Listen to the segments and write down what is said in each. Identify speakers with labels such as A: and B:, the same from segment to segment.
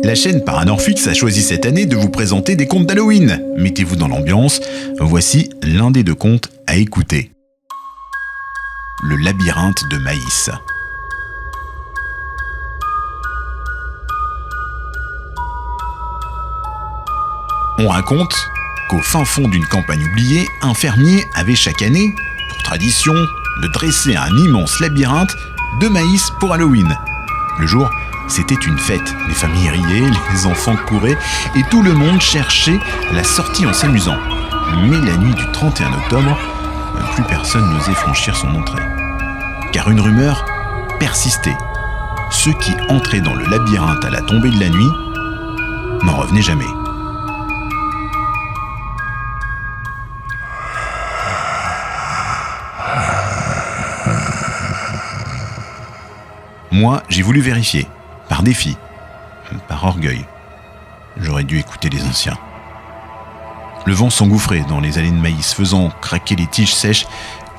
A: La chaîne Paranorfix a choisi cette année de vous présenter des contes d'Halloween. Mettez-vous dans l'ambiance, voici l'un des 2 contes à écouter. Le labyrinthe de maïs. On raconte qu'au fin fond d'une campagne oubliée, un fermier avait chaque année, pour tradition, de dresser un immense labyrinthe de maïs pour Halloween. Le jour, c'était une fête. Les familles riaient, les enfants couraient et tout le monde cherchait la sortie en s'amusant. Mais la nuit du 31 octobre, plus personne n'osait franchir son entrée. Car une rumeur persistait. Ceux qui entraient dans le labyrinthe à la tombée de la nuit n'en revenaient jamais. Moi, j'ai voulu vérifier, par défi, par orgueil. J'aurais dû écouter les anciens. Le vent s'engouffrait dans les allées de maïs, faisant craquer les tiges sèches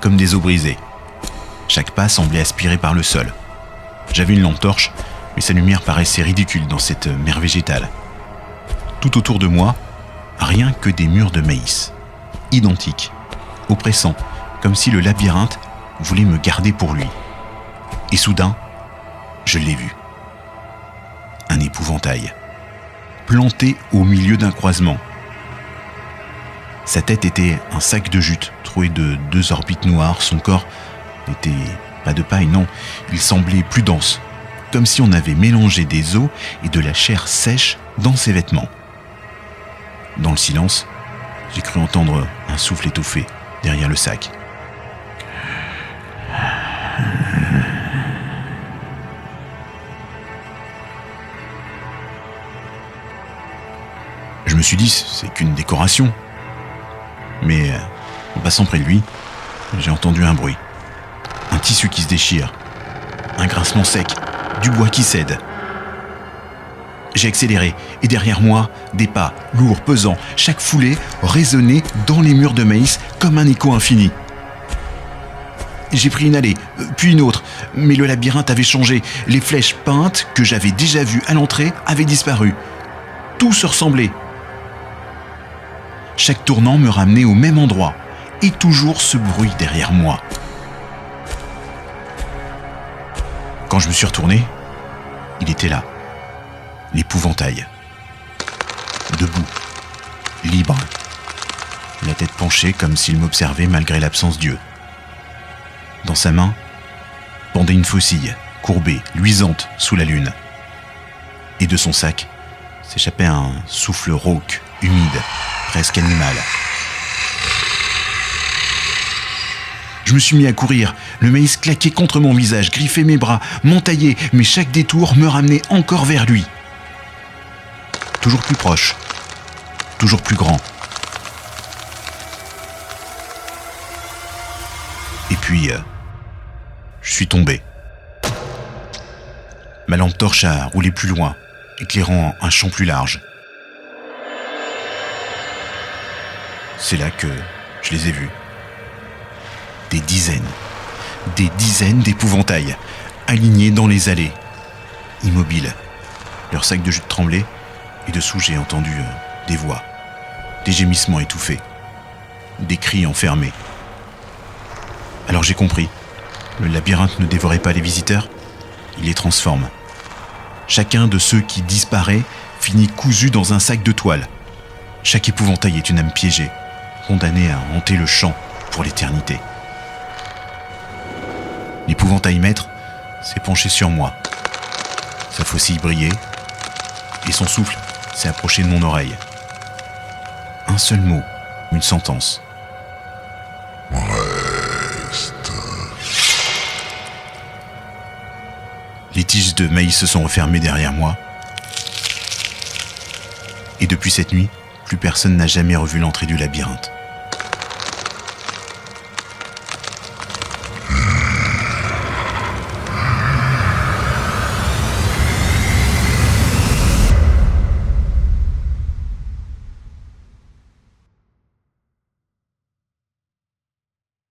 A: comme des os brisés. Chaque pas semblait aspiré par le sol. J'avais une lampe torche, mais sa lumière paraissait ridicule dans cette mer végétale. Tout autour de moi, rien que des murs de maïs, identiques, oppressants, comme si le labyrinthe voulait me garder pour lui. Et soudain, je l'ai vu. Un épouvantail, planté au milieu d'un croisement. Sa tête était un sac de jute troué de 2 orbites noires. Son corps n'était pas de paille, non. Il semblait plus dense, comme si on avait mélangé des os et de la chair sèche dans ses vêtements. Dans le silence, j'ai cru entendre un souffle étouffé derrière le sac. Je me suis dit, c'est qu'une décoration. Mais en passant près de lui, j'ai entendu un bruit. Un tissu qui se déchire. Un grincement sec. Du bois qui cède. J'ai accéléré et derrière moi, des pas lourds, pesants. Chaque foulée résonnait dans les murs de maïs comme un écho infini. J'ai pris une allée, puis une autre, mais le labyrinthe avait changé. Les flèches peintes que j'avais déjà vues à l'entrée avaient disparu. Tout se ressemblait. Chaque tournant me ramenait au même endroit, et toujours ce bruit derrière moi. Quand je me suis retourné, il était là, l'épouvantail. Debout, libre, la tête penchée comme s'il m'observait malgré l'absence d'yeux. Dans sa main, pendait une faucille, courbée, luisante sous la lune. Et de son sac s'échappait un souffle rauque, humide, presque animal. Je me suis mis à courir. Le maïs claquait contre mon visage, griffait mes bras, m'entaillait, mais chaque détour me ramenait encore vers lui. Toujours plus proche, toujours plus grand. Et puis, je suis tombé. Ma lampe torche a roulé plus loin, éclairant un champ plus large. C'est là que je les ai vus. Des dizaines d'épouvantails, alignés dans les allées, immobiles. Leur sac de jute tremblait, et dessous j'ai entendu des voix, des gémissements étouffés, des cris enfermés. Alors j'ai compris, le labyrinthe ne dévorait pas les visiteurs, il les transforme. Chacun de ceux qui disparaît finit cousu dans un sac de toile. Chaque épouvantail est une âme piégée, condamnée à hanter le champ pour l'éternité. L'épouvantail maître s'est penché sur moi. Sa faucille brillait, et son souffle s'est approché de mon oreille. Un seul mot, une sentence. Reste. Les tiges de maïs se sont refermées derrière moi. Et depuis cette nuit, plus personne n'a jamais revu l'entrée du labyrinthe.